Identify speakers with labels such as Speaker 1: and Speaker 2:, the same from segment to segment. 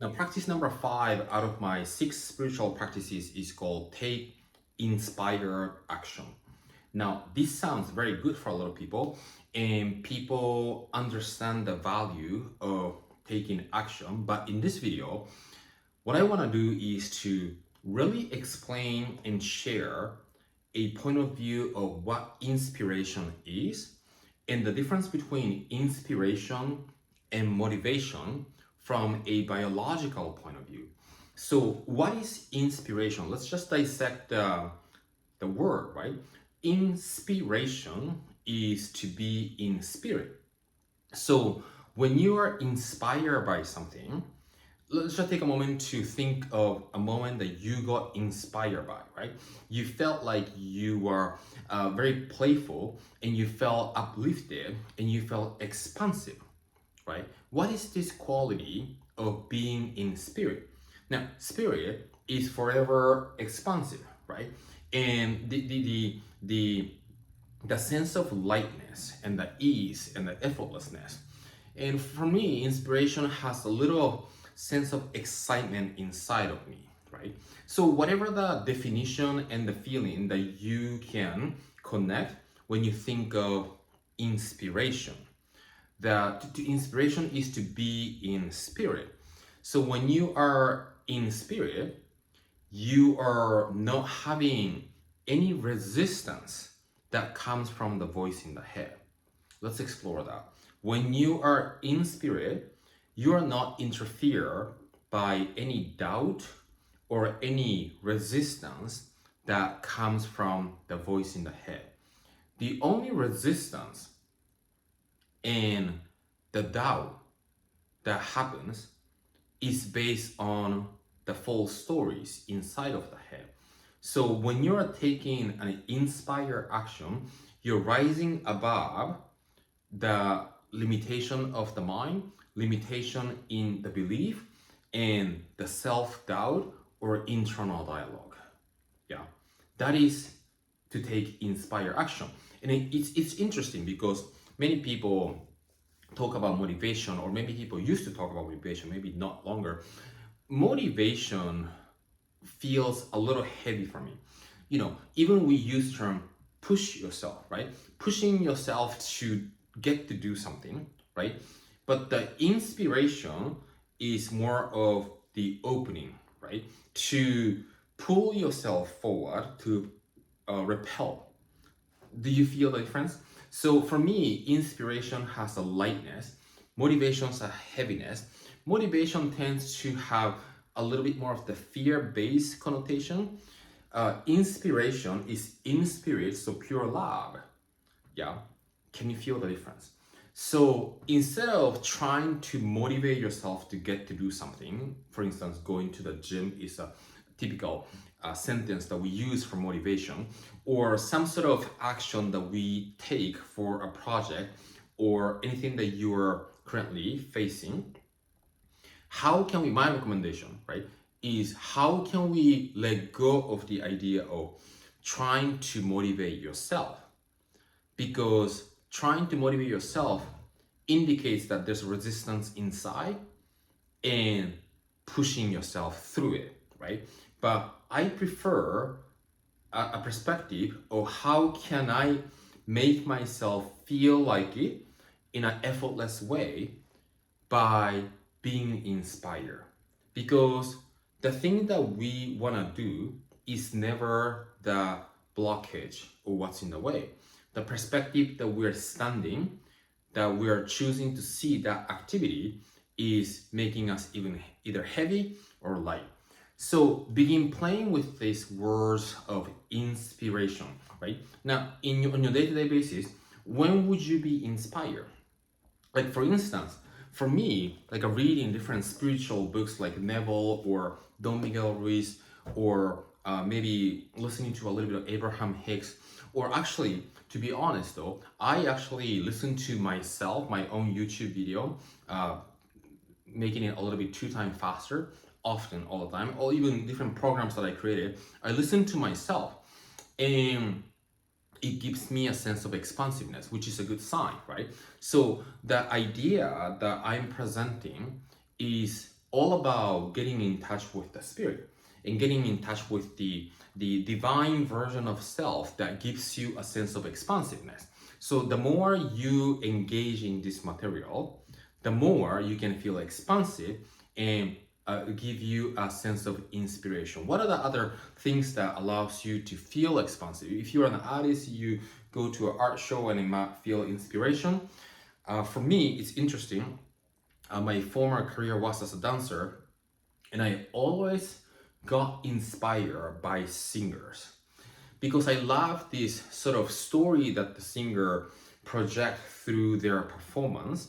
Speaker 1: Now, practice number 5 out of my 6 spiritual practices is called take inspired action. Now, this sounds very good for a lot of people, and people understand the value of taking action. But in this video, what I want to do is to really explain and share a point of view of what inspiration is and the difference between inspiration and motivation from a biological point of view. So, what is inspiration? Let's just dissect the word, right? Inspiration is to be in spirit. So, when you are inspired by something, let's just take a moment to think of a moment that you got inspired by, right? You felt like you were very playful and you felt uplifted and you felt expansive, right? What is this quality of being in spirit? Now, spirit is forever expansive, right? And the sense of lightness and the ease and the effortlessness. And for me, inspiration has a little sense of excitement inside of me, right? So whatever the definition and the feeling that you can connect when you think of inspiration, that to inspiration is to be in spirit. So when you are in spirit, you are not having any resistance that comes from the voice in the head. Let's explore that. When you are in spirit, you are not interfered by any doubt or any resistance that comes from the voice in the head. The only resistance and the doubt that happens is based on the false stories inside of the head. So when you're taking an inspired action, you're rising above the limitation of the mind, limitation in the belief, and the self-doubt or internal dialogue. Yeah, that is to take inspired action. And it's interesting because many people talk about motivation, or maybe people used to talk about motivation, maybe not longer. Motivation feels a little heavy for me. You know, even we use term push yourself, right? Pushing yourself to get to do something, right? But the inspiration is more of the opening, right? To pull yourself forward, to repel. Do you feel the difference? So for me, inspiration has a lightness, motivation has a heaviness. Motivation tends to have a little bit more of the fear-based connotation. Inspiration is in spirit, so pure love. Yeah, can you feel the difference? So instead of trying to motivate yourself to get to do something, for instance, going to the gym is a typical sentence that we use for motivation, or some sort of action that we take for a project or anything that you're currently facing. How can we, my recommendation, right, is how can we let go of the idea of trying to motivate yourself? Because trying to motivate yourself indicates that there's resistance inside and pushing yourself through it, right? But I prefer a perspective of how can I make myself feel like it in an effortless way by being inspired. Because the thing that we want to do is never the blockage or what's in the way. The perspective that we're standing, that we're choosing to see that activity is making us even either heavy or light. So begin playing with these words of inspiration, right? Now, on your day-to-day basis, when would you be inspired? Like for instance, for me, like reading different spiritual books like Neville or Don Miguel Ruiz, or maybe listening to a little bit of Abraham Hicks, or actually, to be honest though, I actually listen to myself, my own YouTube video, making it a little bit 2 times faster, often, all the time, or even different programs that I created. I listen to myself, and it gives me a sense of expansiveness, which is a good sign, right? So the idea that I'm presenting is all about getting in touch with the spirit and getting in touch with the divine version of self that gives you a sense of expansiveness. So the more you engage in this material, the more you can feel expansive and give you a sense of inspiration. What are the other things that allows you to feel expansive? If you're an artist, you go to an art show and you might feel inspiration. For me, it's interesting. My former career was as a dancer, and I always got inspired by singers because I love this sort of story that the singer project through their performance,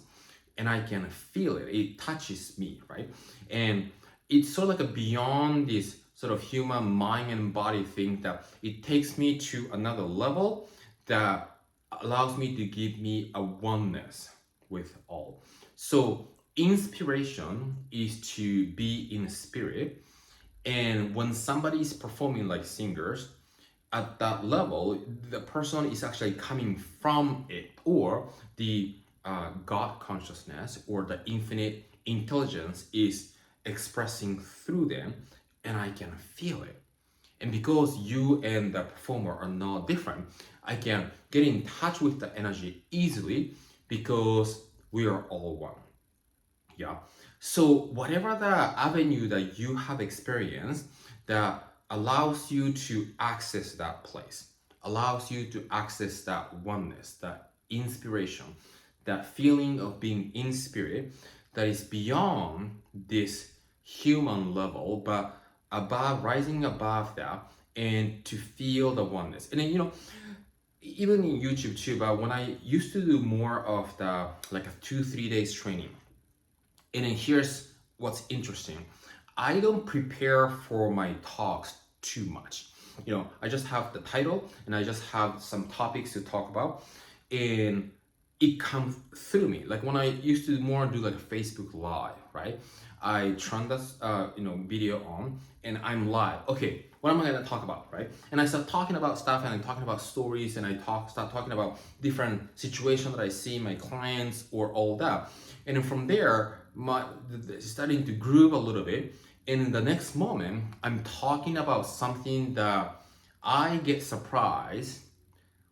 Speaker 1: and I can feel it. It touches me, right? And it's sort of like a beyond this sort of human mind and body thing that it takes me to another level that allows me to give me a oneness with all. So inspiration is to be in spirit, and when somebody is performing like singers, at that level, the person is actually coming from it, or the God consciousness or the infinite intelligence is expressing through them, and I can feel it. And because you and the performer are not different, I can get in touch with the energy easily because we are all one. Yeah. So whatever the avenue that you have experienced that allows you to access that place, allows you to access that oneness, that inspiration, that feeling of being in spirit that is beyond this human level, but above, rising above that, and to feel the oneness. And then, even in YouTube too, but when I used to do more of the like a 2-3 days training, and then here's what's interesting. I don't prepare for my talks too much. I just have the title and I just have some topics to talk about, and it comes through me. Like when I used to more do like a Facebook Live, right? I turn this video on and I'm live. Okay, what am I gonna talk about, right? And I start talking about stuff and I'm talking about stories and I start talking about different situations that I see my clients or all that. And then from there, starting to groove a little bit. And in the next moment, I'm talking about something that I get surprised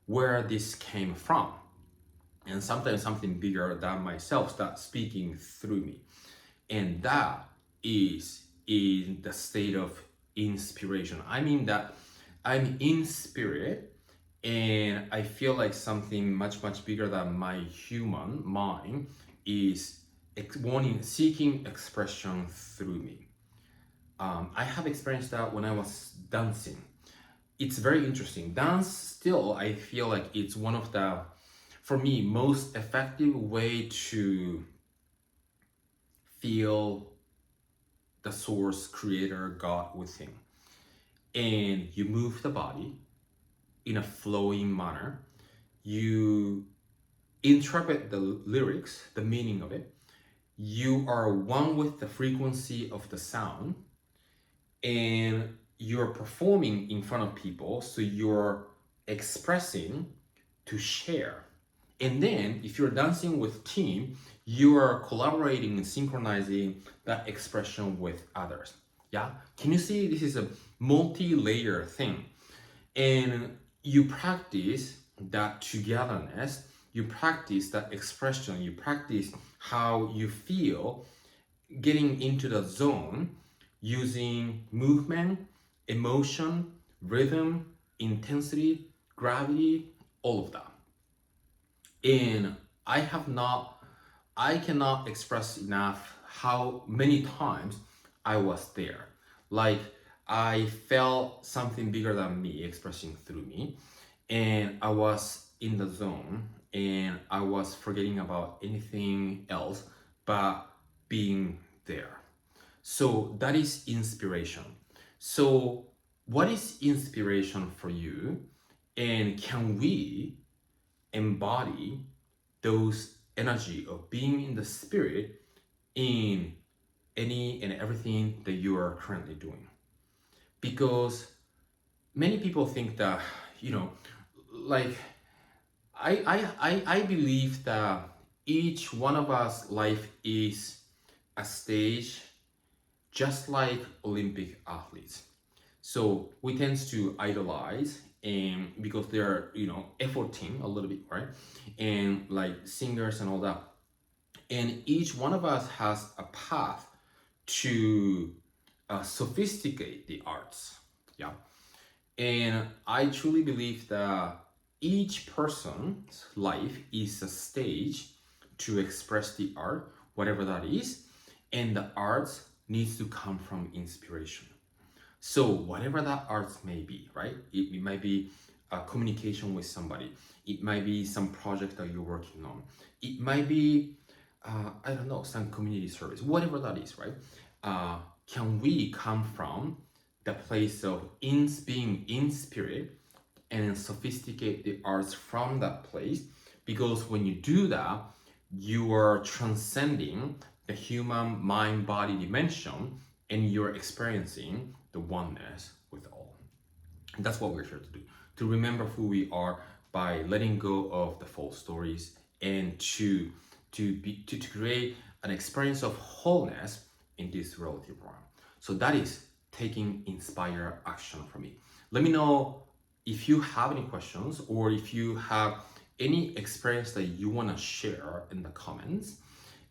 Speaker 1: where this came from. And sometimes something bigger than myself starts speaking through me. And that is in the state of inspiration. I mean that I'm in spirit and I feel like something much, much bigger than my human mind is seeking expression through me. I have experienced that when I was dancing. It's very interesting. Dance still, I feel like it's one of the, for me, most effective way to feel the source, creator, God within. And you move the body in a flowing manner. You interpret the lyrics, the meaning of it. You are one with the frequency of the sound, and you're performing in front of people, so you're expressing to share. And then if you're dancing with team, you are collaborating and synchronizing that expression with others. Yeah, can you see this is a multi-layer thing? And you practice that togetherness, you practice that expression, you practice how you feel getting into the zone using movement, emotion, rhythm, intensity, gravity, all of that. And I cannot express enough how many times I was there. Like I felt something bigger than me expressing through me, and I was in the zone and I was forgetting about anything else but being there. So that is inspiration. So what is inspiration for you? And can we embody those energy of being in the spirit in any and everything that you are currently doing? Because many people think that, like I believe that each one of us life is a stage just like Olympic athletes. So we tend to idolize, and because they're, efforting a little bit, right? And like singers and all that. And each one of us has a path to sophisticate the arts. Yeah. And I truly believe that each person's life is a stage to express the art, whatever that is, and the arts needs to come from inspiration. So whatever that arts may be, right? It might be a communication with somebody. It might be some project that you're working on. It might be, I don't know, some community service, whatever that is, right? Can we come from the place of being in spirit and sophisticate the arts from that place? Because when you do that, you are transcending the human mind body dimension and you're experiencing the oneness with all. And that's what we're here to do, to remember who we are by letting go of the false stories and to create an experience of wholeness in this relative realm. So that is taking inspired action for me. Let me know if you have any questions or if you have any experience that you want to share in the comments.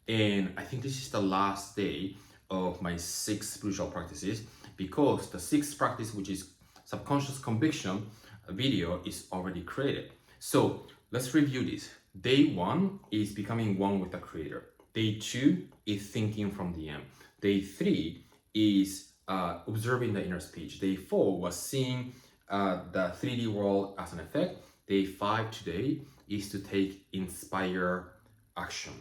Speaker 1: And I think this is the last day of my 6 spiritual practices, because the 6th practice, which is subconscious conviction video, is already created. So let's review this. Day 1 is becoming one with the creator. Day 2 is thinking from the end. Day 3 is observing the inner speech. Day 4 was seeing the 3D world as an effect. Day 5 today is to take inspired action.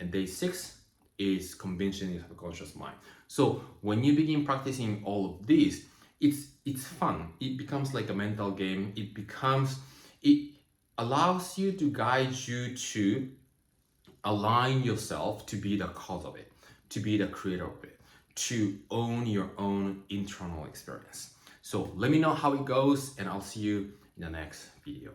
Speaker 1: And day 6 is convincing your subconscious mind. So when you begin practicing all of these, it's fun. It becomes like a mental game. It allows you to guide you to align yourself to be the cause of it, to be the creator of it, to own your own internal experience. So let me know how it goes, and I'll see you in the next video.